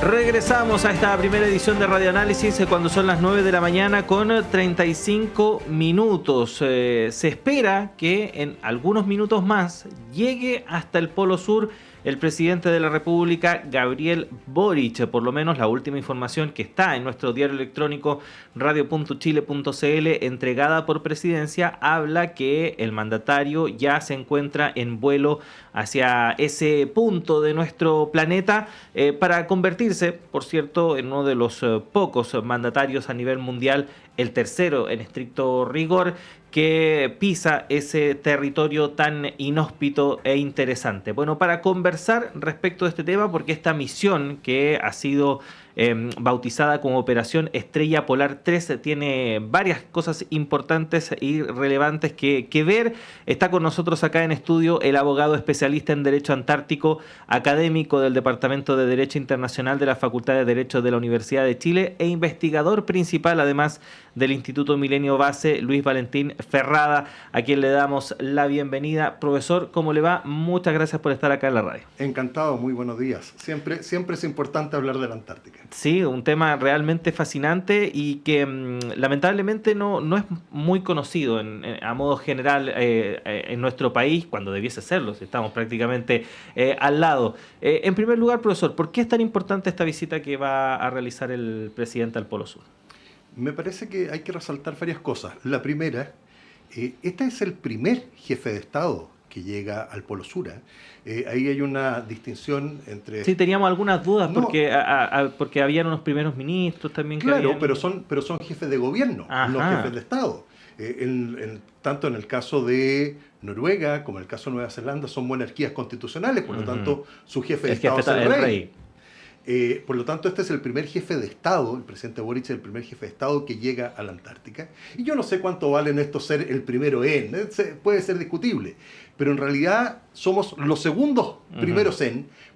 Regresamos a esta primera edición de Radio Análisis cuando son las 9 de la mañana con 35 minutos. Se espera que en algunos minutos más llegue hasta el Polo Sur el presidente de la República, Gabriel Boric. Por lo menos la última información que está en nuestro diario electrónico radio.chile.cl, entregada por Presidencia, habla que el mandatario ya se encuentra en vuelo hacia ese punto de nuestro planeta para convertirse, por cierto, en uno de los pocos mandatarios a nivel mundial, el tercero en estricto rigor, que pisa ese territorio tan inhóspito e interesante. Bueno, para conversar respecto de este tema, porque esta misión que ha sido bautizada como Operación Estrella Polar 3 tiene varias cosas importantes y relevantes que ver. Está con nosotros acá en estudio el abogado especialista en Derecho Antártico, académico del Departamento de Derecho Internacional de la Facultad de Derecho de la Universidad de Chile e investigador principal, además, del Instituto Milenio Base, Luis Valentín Ferrada, a quien le damos la bienvenida. Profesor, ¿cómo le va? Muchas gracias por estar acá en la radio. Encantado, muy buenos días. Siempre es importante hablar de la Antártica. Sí, un tema realmente fascinante y que lamentablemente no es muy conocido a modo general en nuestro país, cuando debiese serlo, si estamos prácticamente al lado. En primer lugar, profesor, ¿por qué es tan importante esta visita que va a realizar el presidente al Polo Sur? Me parece que hay que resaltar varias cosas. La primera, este es el primer jefe de Estado que llega al Polo Sur. Ahí hay una distinción entre... Sí, teníamos algunas dudas porque habían unos primeros ministros también. Claro, pero son jefes de gobierno, no jefes de Estado. Tanto en el caso de Noruega como en el caso de Nueva Zelanda son monarquías constitucionales, por lo tanto su jefe de Estado es el rey. Por lo tanto, este es el primer jefe de Estado, el presidente Boric es el primer jefe de Estado que llega a la Antártica. Y yo no sé cuánto valen esto ser el primero puede ser discutible, pero en realidad somos los segundos primeros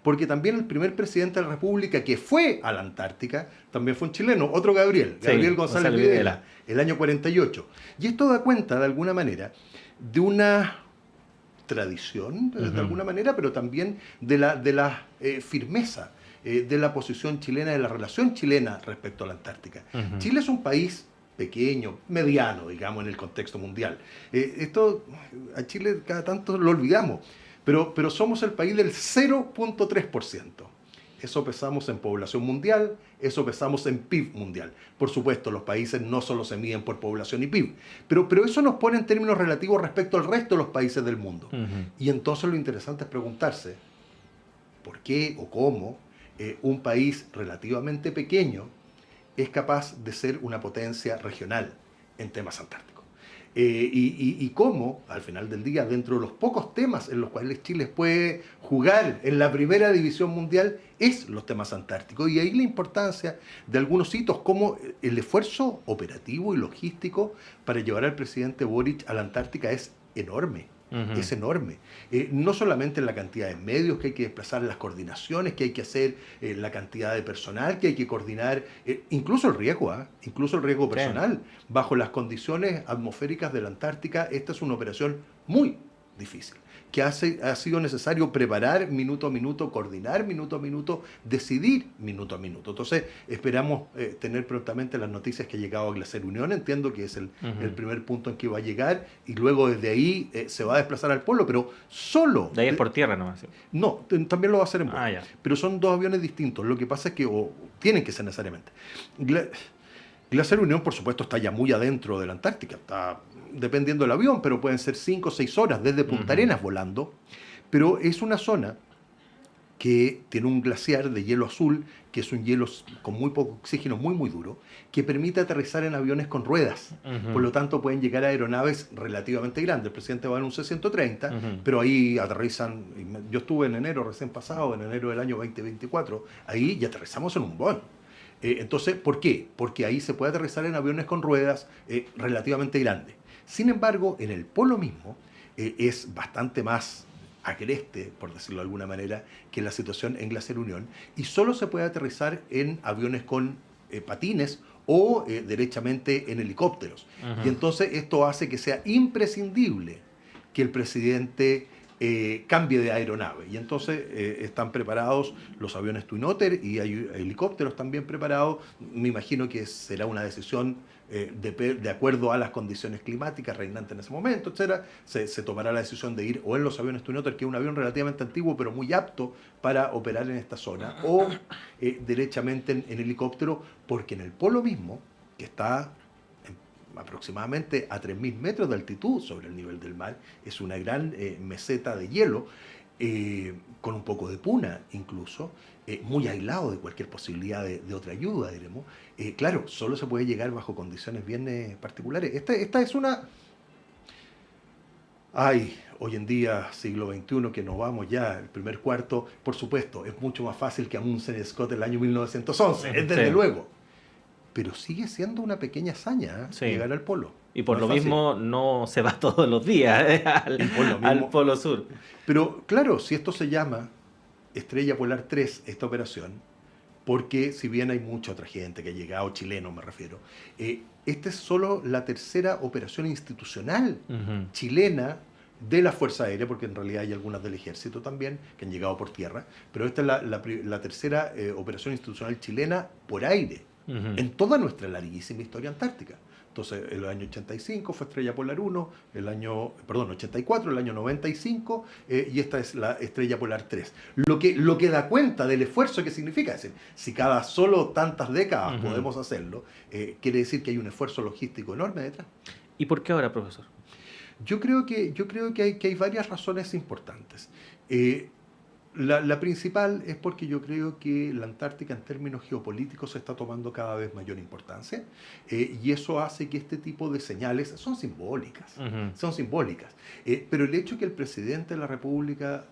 porque también el primer presidente de la República que fue a la Antártica también fue un chileno, otro Gabriel González Videla, el año 48. Y esto da cuenta, de alguna manera, de una tradición, de alguna manera, pero también de la firmeza de la posición chilena, de la relación chilena respecto a la Antártica. Chile es un país pequeño, mediano, digamos, en el contexto mundial. Esto a Chile cada tanto lo olvidamos, pero somos el país del 0.3%. Eso pesamos en población mundial, eso pesamos en PIB mundial. Por supuesto, los países no solo se miden por población y PIB, pero eso nos pone en términos relativos respecto al resto de los países del mundo. Y entonces lo interesante es preguntarse por qué o cómo un país relativamente pequeño es capaz de ser una potencia regional en temas antárticos. Y cómo, al final del día, dentro de los pocos temas en los cuales Chile puede jugar en la primera división mundial, es los temas antárticos. Y ahí la importancia de algunos hitos, como el esfuerzo operativo y logístico para llevar al presidente Boric a la Antártica es enorme. Es enorme. No solamente en la cantidad de medios que hay que desplazar, las coordinaciones que hay que hacer, la cantidad de personal que hay que coordinar, incluso el riesgo personal. Bajo las condiciones atmosféricas de la Antártica, esta es una operación muy difícil, que ha sido necesario preparar minuto a minuto, coordinar minuto a minuto, decidir minuto a minuto. Entonces, esperamos tener prontamente las noticias que ha llegado a Glaciar Unión. Entiendo que es el primer punto en que va a llegar, y luego desde ahí se va a desplazar al polo, pero solo... De ahí es por tierra nomás. ¿Sí? No, también lo va a hacer en vuelo. Pero son dos aviones distintos. Lo que pasa es que tienen que ser necesariamente. Glaciar Unión, por supuesto, está ya muy adentro de la Antártica. Está dependiendo del avión, pero pueden ser 5 o 6 horas desde Punta Arenas volando. Pero es una zona que tiene un glaciar de hielo azul, que es un hielo con muy poco oxígeno, muy, muy duro, que permite aterrizar en aviones con ruedas. Por lo tanto, pueden llegar a aeronaves relativamente grandes. El presidente va en un C-130, pero ahí aterrizan... Yo estuve en enero recién pasado, en enero del año 2024, ahí y aterrizamos en un Boeing. Entonces, ¿por qué? Porque ahí se puede aterrizar en aviones con ruedas relativamente grandes. Sin embargo, en el polo mismo es bastante más agreste, por decirlo de alguna manera, que la situación en Glaciar Unión, y solo se puede aterrizar en aviones con patines o derechamente en helicópteros. Y entonces esto hace que sea imprescindible que el presidente cambie de aeronave. Y entonces están preparados los aviones Twin Otter y hay helicópteros también preparados. Me imagino que será una decisión de acuerdo a las condiciones climáticas reinantes en ese momento, etcétera. Se tomará la decisión de ir o en los aviones Twin Otter, que es un avión relativamente antiguo pero muy apto para operar en esta zona, o derechamente en helicóptero, porque en el polo mismo, que está aproximadamente a 3.000 metros de altitud sobre el nivel del mar, es una gran meseta de hielo, con un poco de puna incluso, muy aislado de cualquier posibilidad de otra ayuda, diremos. Claro, solo se puede llegar bajo condiciones bien particulares. Esta es una... hoy en día, siglo XXI, que nos vamos ya, el primer cuarto, por supuesto, es mucho más fácil que Amundsen Scott en el año 1911, es desde luego. Pero sigue siendo una pequeña hazaña llegar al polo. Y por lo mismo no se va todos los días al Polo Sur. Pero claro, si esto se llama Estrella Polar 3, esta operación, porque si bien hay mucha otra gente que ha llegado, chileno me refiero, esta es solo la tercera operación institucional chilena de la Fuerza Aérea, porque en realidad hay algunas del Ejército también que han llegado por tierra, pero esta es la tercera operación institucional chilena por aire. En toda nuestra larguísima historia antártica. Entonces, el año 85 fue Estrella Polar 1, 84, el año 95, y esta es la Estrella Polar 3. Lo que da cuenta del esfuerzo que significa, es decir, si cada solo tantas décadas podemos hacerlo, quiere decir que hay un esfuerzo logístico enorme detrás. ¿Y por qué ahora, profesor? Yo creo que hay varias razones importantes. La principal es porque yo creo que la Antártica en términos geopolíticos está tomando cada vez mayor importancia, y eso hace que este tipo de señales son simbólicas, pero el hecho que el presidente de la República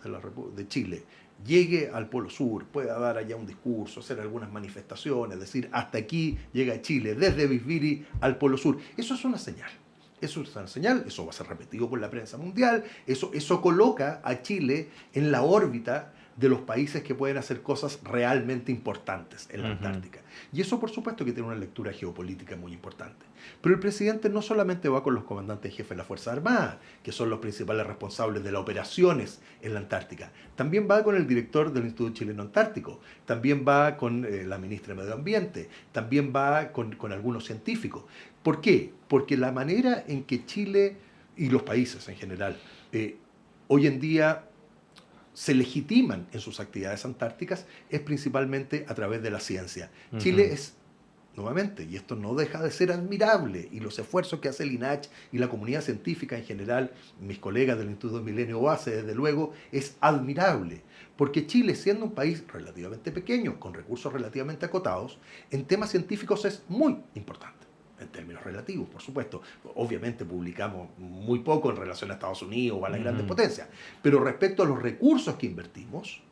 de Chile llegue al Polo Sur, pueda dar allá un discurso, hacer algunas manifestaciones, decir hasta aquí llega Chile, desde Bisbiri al Polo Sur, eso es una señal. Eso es una señal, eso va a ser repetido por la prensa mundial, eso coloca a Chile en la órbita de los países que pueden hacer cosas realmente importantes en la Antártica. Y eso, por supuesto, que tiene una lectura geopolítica muy importante. Pero el presidente no solamente va con los comandantes jefes de la Fuerza Armada, que son los principales responsables de las operaciones en la Antártica. También va con el director del Instituto Chileno Antártico, también va con la ministra de Medio Ambiente, también va con algunos científicos. ¿Por qué? Porque la manera en que Chile y los países en general hoy en día se legitiman en sus actividades antárticas es principalmente a través de la ciencia. Chile es, nuevamente, y esto no deja de ser admirable, y los esfuerzos que hace el INACH y la comunidad científica en general, mis colegas del Instituto Milenio Base, desde luego, es admirable. Porque Chile, siendo un país relativamente pequeño, con recursos relativamente acotados, en temas científicos es muy importante. En términos relativos, por supuesto. Obviamente publicamos muy poco en relación a Estados Unidos o a las grandes potencias, pero respecto a los recursos que invertimos,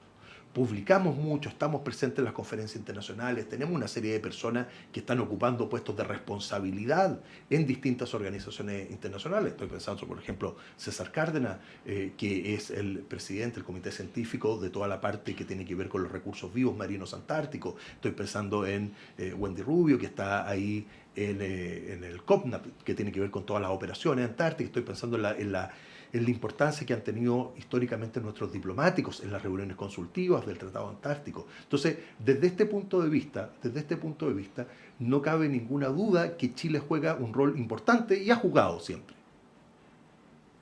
publicamos mucho, estamos presentes en las conferencias internacionales, tenemos una serie de personas que están ocupando puestos de responsabilidad en distintas organizaciones internacionales. Estoy pensando, por ejemplo, César Cárdenas, que es el presidente del comité científico de toda la parte que tiene que ver con los recursos vivos marinos antárticos. Estoy pensando en Wendy Rubio, que está ahí en el COPNAP, que tiene que ver con todas las operaciones antárticas. Estoy pensando en la importancia que han tenido históricamente nuestros diplomáticos en las reuniones consultivas del Tratado Antártico. Entonces, desde este punto de vista, no cabe ninguna duda que Chile juega un rol importante y ha jugado siempre.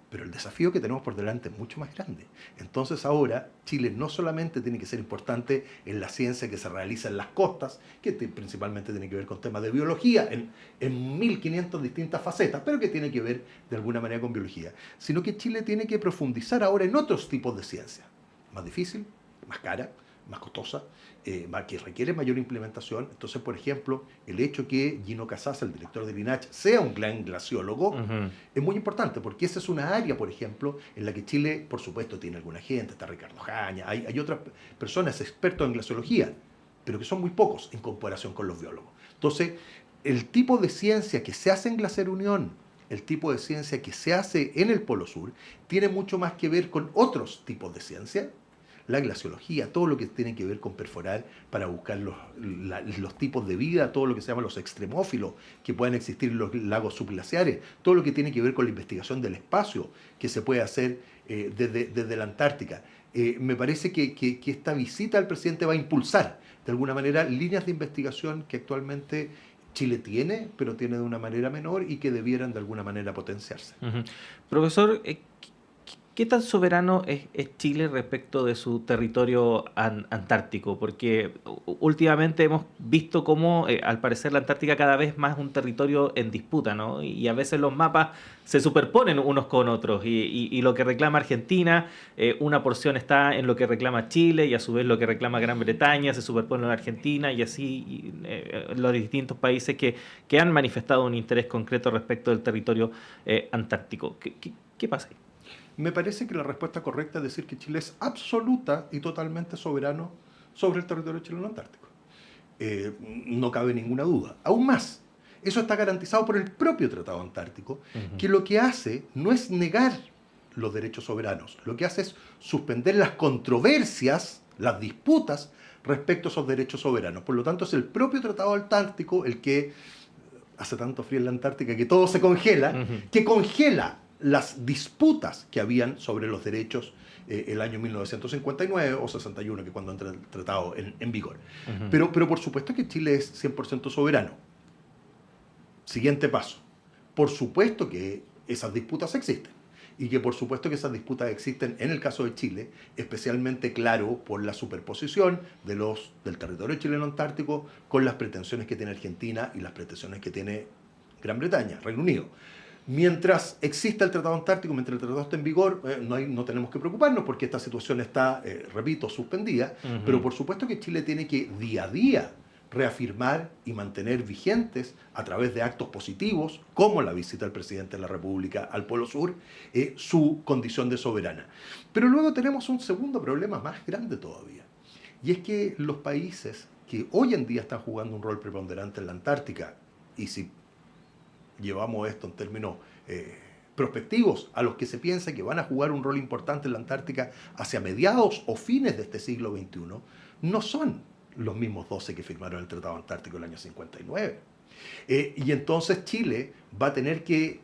Pero el desafío que tenemos por delante es mucho más grande. Entonces ahora Chile no solamente tiene que ser importante en la ciencia que se realiza en las costas, que principalmente tiene que ver con temas de biología, en 1500 distintas facetas, pero que tiene que ver de alguna manera con biología, sino que Chile tiene que profundizar ahora en otros tipos de ciencia. Más difícil, más cara, más costosa, que requiere mayor implementación. Entonces, por ejemplo, el hecho que Gino Casas, el director del INACH, sea un gran glaciólogo, es muy importante, porque esa es una área, por ejemplo, en la que Chile, por supuesto, tiene alguna gente, está Ricardo Jaña, hay otras personas expertos en glaciología, pero que son muy pocos en comparación con los biólogos. Entonces, el tipo de ciencia que se hace en Glaciar Unión, el tipo de ciencia que se hace en el Polo Sur, tiene mucho más que ver con otros tipos de ciencia. la glaciología, todo lo que tiene que ver con perforar para buscar los tipos de vida, todo lo que se llama los extremófilos que pueden existir en los lagos subglaciares, todo lo que tiene que ver con la investigación del espacio que se puede hacer desde la Antártica. Me parece que esta visita del presidente va a impulsar, de alguna manera, líneas de investigación que actualmente Chile tiene, pero tiene de una manera menor y que debieran de alguna manera potenciarse. Profesor, ¿qué tan soberano es Chile respecto de su territorio antártico? Porque últimamente hemos visto cómo, al parecer, la Antártica cada vez más es un territorio en disputa, ¿no? Y a veces los mapas se superponen unos con otros. Y lo que reclama Argentina, una porción está en lo que reclama Chile, y a su vez lo que reclama Gran Bretaña se superpone en Argentina, y así los distintos países que han manifestado un interés concreto respecto del territorio antártico. ¿Qué pasa ahí? Me parece que la respuesta correcta es decir que Chile es absoluta y totalmente soberano sobre el territorio chileno-antártico. No cabe ninguna duda. Aún más, eso está garantizado por el propio Tratado Antártico, que lo que hace no es negar los derechos soberanos, lo que hace es suspender las controversias, las disputas respecto a esos derechos soberanos. Por lo tanto, es el propio Tratado Antártico el que hace tanto frío en la Antártica que todo se congela, que congela las disputas que habían sobre los derechos el año 1959 o 61, que es cuando entra el tratado en vigor. Pero por supuesto que Chile es 100% soberano. Siguiente paso. Por supuesto que esas disputas existen. Y que por supuesto que esas disputas existen en el caso de Chile, especialmente claro por la superposición del territorio chileno-antártico con las pretensiones que tiene Argentina y las pretensiones que tiene Gran Bretaña, Reino Unido. Mientras exista el Tratado Antártico, mientras el Tratado esté en vigor, no tenemos que preocuparnos porque esta situación está, repito, suspendida, pero por supuesto que Chile tiene que día a día reafirmar y mantener vigentes a través de actos positivos, como la visita del presidente de la República al Polo Sur, su condición de soberana. Pero luego tenemos un segundo problema más grande todavía, y es que los países que hoy en día están jugando un rol preponderante en la Antártica, y si llevamos esto en términos prospectivos, a los que se piensa que van a jugar un rol importante en la Antártica hacia mediados o fines de este siglo XXI, no son los mismos 12 que firmaron el Tratado Antártico en el año 59. Y entonces Chile va a tener que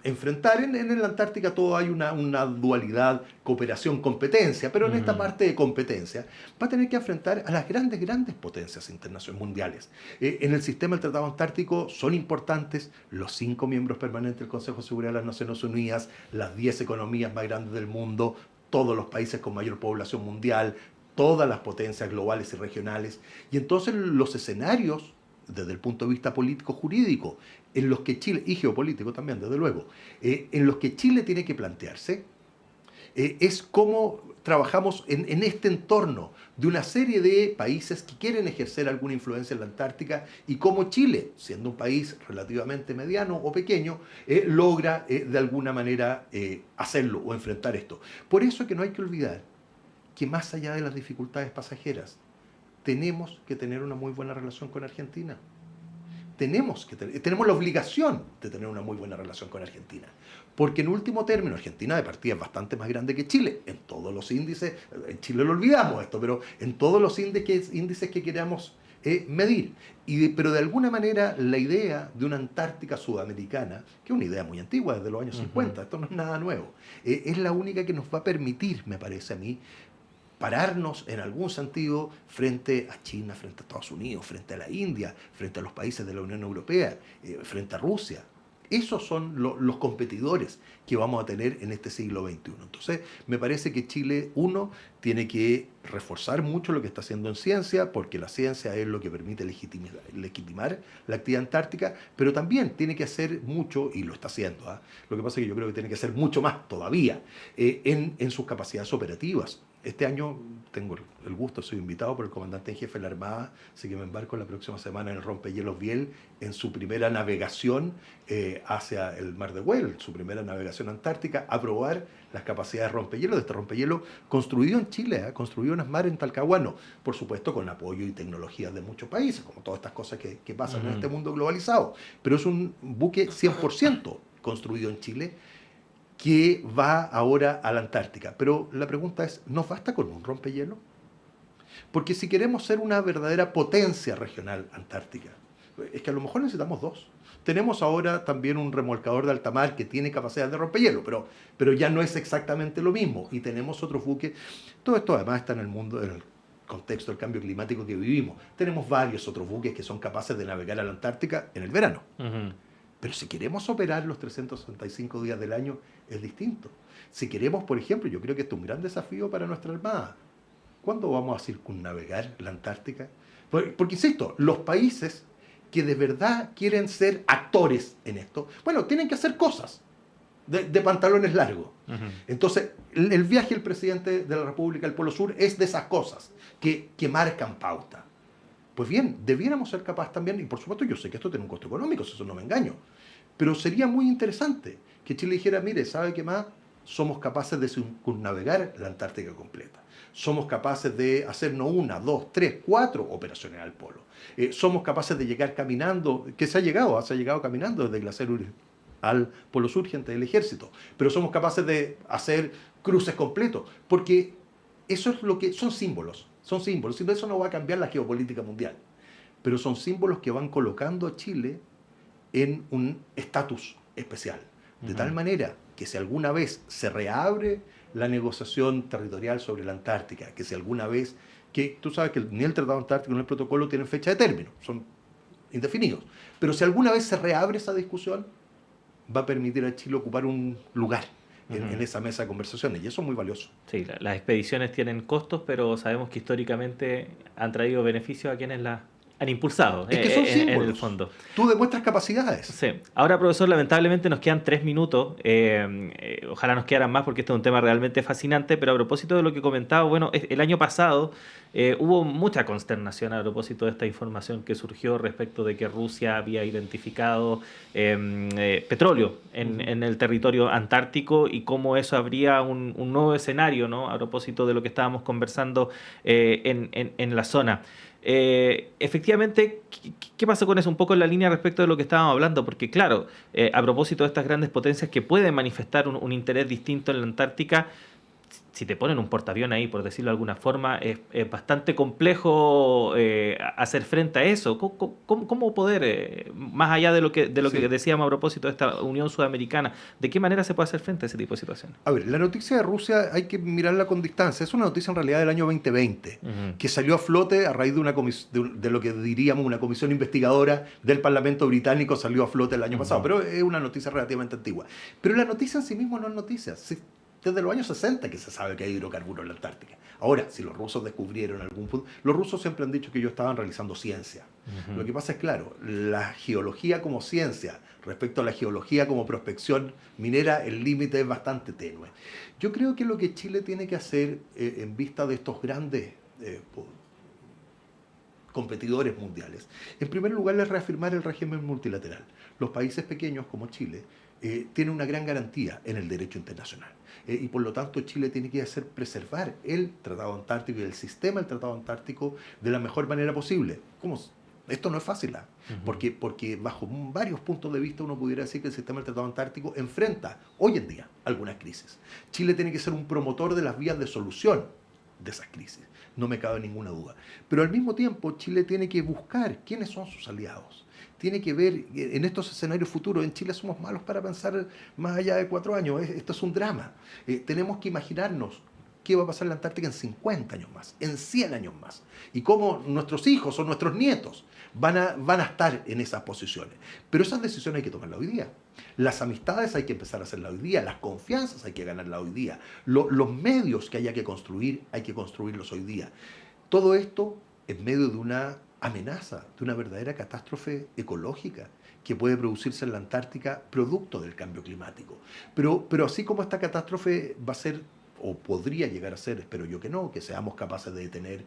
enfrentar, en la Antártica todo hay una dualidad, cooperación, competencia, pero en esta parte de competencia va a tener que enfrentar a las grandes potencias internacionales mundiales. En el sistema del Tratado Antártico son importantes los 5 miembros permanentes del Consejo de Seguridad de las Naciones Unidas, las 10 economías más grandes del mundo, todos los países con mayor población mundial, todas las potencias globales y regionales, y entonces los escenarios desde el punto de vista político-jurídico, en los que Chile, y geopolítico también, desde luego, en los que Chile tiene que plantearse, es cómo trabajamos en este entorno de una serie de países que quieren ejercer alguna influencia en la Antártica y cómo Chile, siendo un país relativamente mediano o pequeño, logra de alguna manera hacerlo o enfrentar esto. Por eso es que no hay que olvidar que más allá de las dificultades pasajeras, tenemos que tener una muy buena relación con Argentina. Tenemos la obligación de tener una muy buena relación con Argentina. Porque en último término, Argentina de partida es bastante más grande que Chile. En todos los índices, en Chile lo olvidamos esto, pero en todos los índices que queramos medir. Pero de alguna manera la idea de una Antártica sudamericana, que es una idea muy antigua, desde los años 50, esto no es nada nuevo, es la única que nos va a permitir, me parece a mí, pararnos en algún sentido frente a China, frente a Estados Unidos, frente a la India, frente a los países de la Unión Europea, frente a Rusia. Esos son los competidores que vamos a tener en este siglo XXI. Entonces, me parece que Chile, uno, tiene que reforzar mucho lo que está haciendo en ciencia, porque la ciencia es lo que permite legitimar la actividad antártica, pero también tiene que hacer mucho, y lo está haciendo. Lo que pasa es que yo creo que tiene que hacer mucho más todavía en sus capacidades operativas. Este año tengo el gusto, soy invitado por el comandante en jefe de la Armada, así que me embarco la próxima semana en el rompehielos Biel en su primera navegación hacia el Mar de Weddell, su primera navegación antártica, a probar las capacidades de rompehielos, de este rompehielos construido en Chile, construido en Asmar, en Talcahuano, por supuesto con apoyo y tecnologías de muchos países, como todas estas cosas que pasan en este mundo globalizado, pero es un buque 100% construido en Chile, que va ahora a la Antártica. Pero la pregunta es, ¿nos basta con un rompehielo? Porque si queremos ser una verdadera potencia regional antártica, es que a lo mejor necesitamos dos. Tenemos ahora también un remolcador de alta mar que tiene capacidad de rompehielo, pero ya no es exactamente lo mismo. Y tenemos otros buques. Todo esto además está en el mundo, en el contexto del cambio climático que vivimos. Tenemos varios otros buques que son capaces de navegar a la Antártica en el verano. Pero si queremos operar los 365 días del año, es distinto. Si queremos, por ejemplo, yo creo que esto es un gran desafío para nuestra Armada. ¿Cuándo vamos a circunnavegar la Antártica? Porque insisto, los países que de verdad quieren ser actores en esto, bueno, tienen que hacer cosas de pantalones largos. Entonces, el viaje del presidente de la República al Polo Sur es de esas cosas que marcan pauta. Pues bien, debiéramos ser capaces también, y por supuesto yo sé que esto tiene un costo económico, eso no me engaño, pero sería muy interesante que Chile dijera, mire, ¿sabe qué más? Somos capaces de circunnavegar la Antártica completa. Somos capaces de hacer no una, dos, tres, cuatro operaciones al polo. Somos capaces de llegar caminando, que se ha llegado caminando desde Glaciar al Polo Sur, gente del ejército. Pero somos capaces de hacer cruces completos, porque eso es lo que son símbolos. Son símbolos. Sin eso no va a cambiar la geopolítica mundial. Pero son símbolos que van colocando a Chile en un estatus especial. De tal manera que si alguna vez se reabre la negociación territorial sobre la Antártica, que si alguna vez, que tú sabes que ni el Tratado Antártico ni el protocolo tienen fecha de término, son indefinidos, pero si alguna vez se reabre esa discusión, va a permitir a Chile ocupar un lugar en esa mesa de conversaciones, y eso es muy valioso. Sí, las expediciones tienen costos, pero sabemos que históricamente han traído beneficios a quienes las han impulsado. Es que son símbolos. En el fondo. Tú demuestras capacidades. Sí. Ahora, profesor, lamentablemente nos quedan 3 minutos. Ojalá nos quedaran más porque este es un tema realmente fascinante, pero a propósito de lo que comentaba, bueno, el año pasado hubo mucha consternación a propósito de esta información que surgió respecto de que Rusia había identificado petróleo en el territorio antártico y cómo eso habría un nuevo escenario, ¿no? A propósito de lo que estábamos conversando en la zona. Efectivamente, ¿qué pasó con eso? Un poco en la línea respecto de lo que estábamos hablando, porque claro, a propósito de estas grandes potencias que pueden manifestar un interés distinto en la Antártica, si te ponen un portaaviones ahí, por decirlo de alguna forma, es bastante complejo hacer frente a eso. ¿Cómo poder, más allá de lo que decíamos a propósito de esta Unión Sudamericana, de qué manera se puede hacer frente a ese tipo de situaciones? A ver, la noticia de Rusia hay que mirarla con distancia. Es una noticia en realidad del año 2020, que salió a flote a raíz de lo que diríamos una comisión investigadora del Parlamento británico, salió a flote el año pasado, pero es una noticia relativamente antigua. Pero la noticia en sí misma no es noticia. Desde los años 60 que se sabe que hay hidrocarburos en la Antártica. Ahora, si los rusos descubrieron algún punto... Los rusos siempre han dicho que ellos estaban realizando ciencia. Lo que pasa es, claro, la geología como ciencia respecto a la geología como prospección minera, el límite es bastante tenue. Yo creo que lo que Chile tiene que hacer en vista de estos grandes competidores mundiales, en primer lugar es reafirmar el régimen multilateral. Los países pequeños como Chile tienen una gran garantía en el derecho internacional. Y por lo tanto Chile tiene que hacer preservar el Tratado Antártico y el sistema del Tratado Antártico de la mejor manera posible. Esto no es fácil, porque bajo varios puntos de vista uno pudiera decir que el sistema del Tratado Antártico enfrenta hoy en día algunas crisis. Chile tiene que ser un promotor de las vías de solución de esas crisis, no me cabe ninguna duda. Pero al mismo tiempo Chile tiene que buscar quiénes son sus aliados. Tiene que ver, en estos escenarios futuros, en Chile somos malos para pensar más allá de 4 años, esto es un drama. Tenemos que imaginarnos qué va a pasar en la Antártica en 50 años más, en 100 años más, y cómo nuestros hijos o nuestros nietos van a estar en esas posiciones. Pero esas decisiones hay que tomarlas hoy día. Las amistades hay que empezar a hacerlas hoy día, las confianzas hay que ganarlas hoy día, los medios que haya que construir hay que construirlos hoy día. Todo esto en medio de una amenaza, de una verdadera catástrofe ecológica que puede producirse en la Antártica producto del cambio climático. Pero así como esta catástrofe va a ser, o podría llegar a ser, espero yo que no, que seamos capaces de detener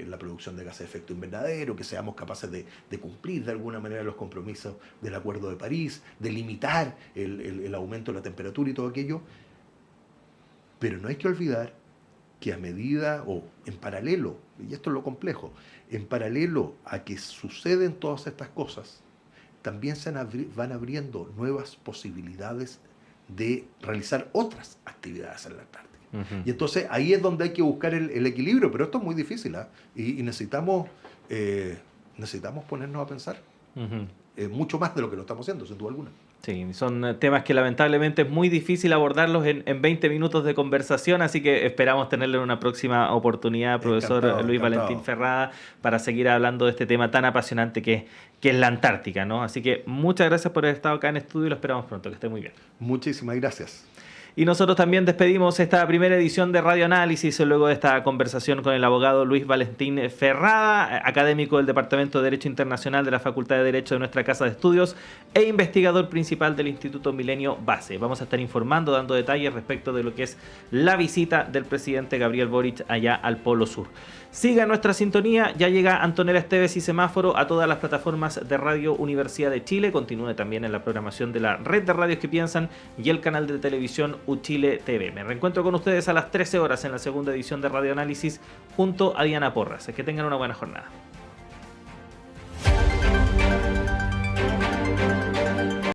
la producción de gases de efecto invernadero, que seamos capaces de cumplir de alguna manera los compromisos del Acuerdo de París, de limitar el aumento de la temperatura y todo aquello. Pero no hay que olvidar que a medida, o en paralelo, y esto es lo complejo, en paralelo a que suceden todas estas cosas, también van abriendo nuevas posibilidades de realizar otras actividades en la Antártica. Y entonces ahí es donde hay que buscar el equilibrio, pero esto es muy difícil, y necesitamos ponernos a pensar mucho más de lo que lo estamos haciendo, sin duda alguna. Sí, son temas que lamentablemente es muy difícil abordarlos en 20 minutos de conversación, así que esperamos tenerlo en una próxima oportunidad, profesor Luis Valentín Ferrada, para seguir hablando de este tema tan apasionante que es la Antártica, ¿no? Así que muchas gracias por haber estado acá en estudio y lo esperamos pronto, que esté muy bien. Muchísimas gracias. Y nosotros también despedimos esta primera edición de Radio Análisis luego de esta conversación con el abogado Luis Valentín Ferrada, académico del Departamento de Derecho Internacional de la Facultad de Derecho de nuestra Casa de Estudios e investigador principal del Instituto Milenio Base. Vamos a estar informando, dando detalles respecto de lo que es la visita del presidente Gabriel Boric allá al Polo Sur. Siga nuestra sintonía, ya llega Antonella Esteves y Semáforo a todas las plataformas de Radio Universidad de Chile. Continúe también en la programación de la red de radios que piensan y el canal de televisión Uchile TV. Me reencuentro con ustedes a las 13 horas en la segunda edición de Radio Análisis junto a Diana Porras. Que tengan una buena jornada.